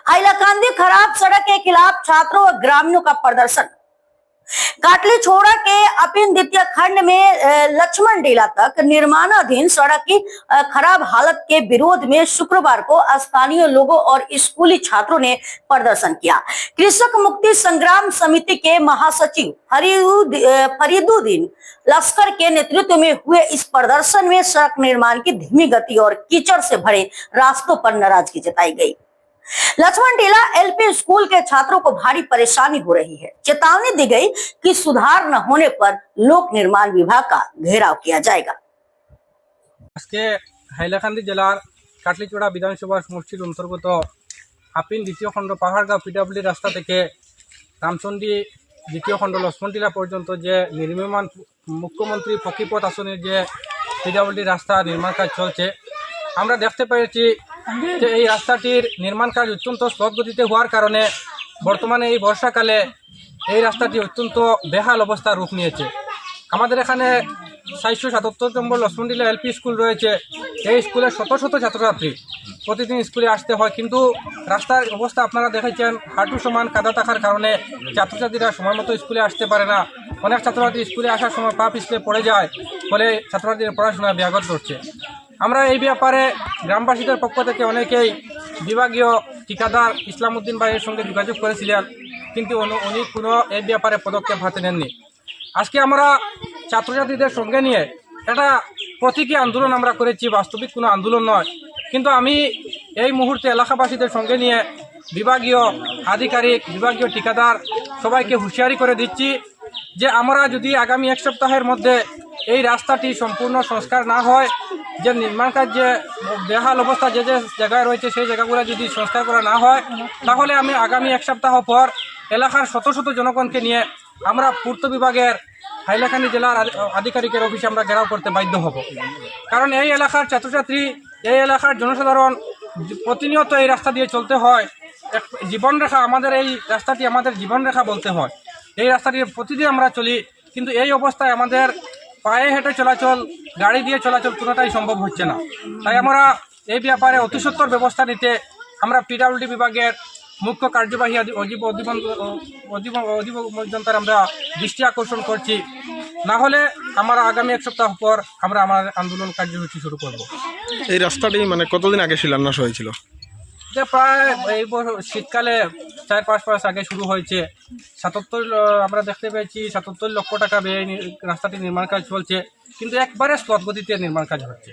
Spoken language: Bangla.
हाइलाकांदी खराब सड़क के खिलाफ छात्रों और ग्रामीणों का प्रदर्शन। काटली छोड़ा के अपिन द्वितीय खंड में लक्ष्मण टीला तक निर्माणाधीन सड़क की खराब हालत के विरोध में शुक्रवार को स्थानीय लोगों और स्कूली छात्रों ने प्रदर्शन किया। कृषक मुक्ति संग्राम समिति के महासचिव फरीदुद्दीन लश्कर के नेतृत्व में हुए इस प्रदर्शन में सड़क निर्माण की धीमी गति और कीचड़ से भरे रास्तों पर नाराजगी जताई गई। लक्ष्मण टीला एलपी स्कूल के छात्रों को भारी परेशानी हो रही है। चेतावनी दी गई कि सुधार न होने पर लोक निर्माण विभाग का घेराव किया जाएगा। हाइलाकांदी जिलार काटलीचोड़ा विधानसभा समष्टिर अंतर्गत आपिन द्वितीय खंड पहाड़गाँव पिडब्ल्यूडी रास्ता থেকে रामचंडी द्वितीय खंड लक्ष्मण टीला पर्यন্ত যে নির্মাণ মুখ্যমন্ত্রী পকিপথ আসনের যে পিডব্লিউডি রাস্তা নির্মাণ কাজ চলছে, আমরা দেখতে পেয়েছি যে এই রাস্তাটির নির্মাণ কাজ অত্যন্ত স্লথগতিতে হওয়ার কারণে বর্তমানে এই বর্ষাকালে এই রাস্তাটি অত্যন্ত বেহাল অবস্থার রূপ নিয়েছে। আমাদের এখানে 477 নম্বর লক্ষ্মণটিলা এলপি স্কুল রয়েছে। এই স্কুলে শত শত ছাত্রছাত্রী প্রতিদিন স্কুলে আসতে হয়, কিন্তু রাস্তার অবস্থা আপনারা দেখেছেন, হাঁটু সমান কাদা থাকার কারণে ছাত্রছাত্রীরা সময় মতো স্কুলে আসতে পারে না। অনেক ছাত্রছাত্রী স্কুলে আসার সময় পা পিছলে পড়ে যায়, ফলে ছাত্রছাত্রীদের পড়াশোনা ব্যাঘাত ঘটছে। আমরা এই ব্যাপারে গ্রামবাসীদের পক্ষ থেকে অনেকেই বিভাগীয় ঠিকাদার ইসলামউদ্দিন ভাইয়ের সঙ্গে যোগাযোগ করেছিলেন, কিন্তু উনি কোনো এই ব্যাপারে পদক্ষেপ হাতে নেননি। আজকে আমরা ছাত্রছাত্রীদের সঙ্গে নিয়ে একটা প্রতীকী আন্দোলন আমরা করেছি, বাস্তবিক কোনো আন্দোলন নয়, কিন্তু আমি এই মুহূর্তে এলাকাবাসীদের সঙ্গে নিয়ে বিভাগীয় আধিকারিক, বিভাগীয় ঠিকাদার সবাইকে হুঁশিয়ারি করে দিচ্ছি যে আমরা যদি আগামী এক সপ্তাহের মধ্যে এই রাস্তাটি সম্পূর্ণ সংস্কার না হয়, যে নির্মাণ কাজ যে বেহাল অবস্থা যে যে জায়গায় রয়েছে সেই জায়গাগুলো যদি সংস্কার করা না হয়, তাহলে আমি আগামী এক সপ্তাহ পর এলাকার শত শত জনগণকে নিয়ে আমরা পূর্ত বিভাগের হাইলাকান্দি জেলার আধিকারিকের অফিসে আমরা ঘেরাও করতে বাধ্য হব। কারণ এই এলাকার ছাত্রছাত্রী, এই এলাকার জনসাধারণ প্রতিনিয়ত এই রাস্তা দিয়ে চলতে হয়। এক জীবনরেখা, আমাদের এই রাস্তাটি আমাদের জীবনরেখা বলতে হয়। এই রাস্তাটি প্রতিদিন আমরা চলি, কিন্তু এই অবস্থায় আমাদের পায়ে হেঁটে চলাচল, গাড়ি দিয়ে চলাচল কোনোটাই সম্ভব হচ্ছে না। তাই আমরা এই ব্যাপারে অতি সত্বর ব্যবস্থা নিতে আমরা পিডব্লিউডি বিভাগের মুখ্য কার্যবাহী অধিবক্তার আমরা দৃষ্টি আকর্ষণ করছি। না হলে আমরা আগামী এক সপ্তাহ পর আমরা আমার আন্দোলন কার্যসূচি শুরু করব। এই রাস্তাটি মানে কতদিন আগে শিলান্যাস হয়েছিল? যে প্রায় এই শীতকালে 4-5 মাস আগে শুরু হয়েছে। 77 আমরা দেখতে পেয়েছি 77 লক্ষ টাকা ব্যয়ে রাস্তাটি নির্মাণ কাজ চলছে, কিন্তু একবারে স্লথ গতিতে নির্মাণ কাজ হচ্ছে।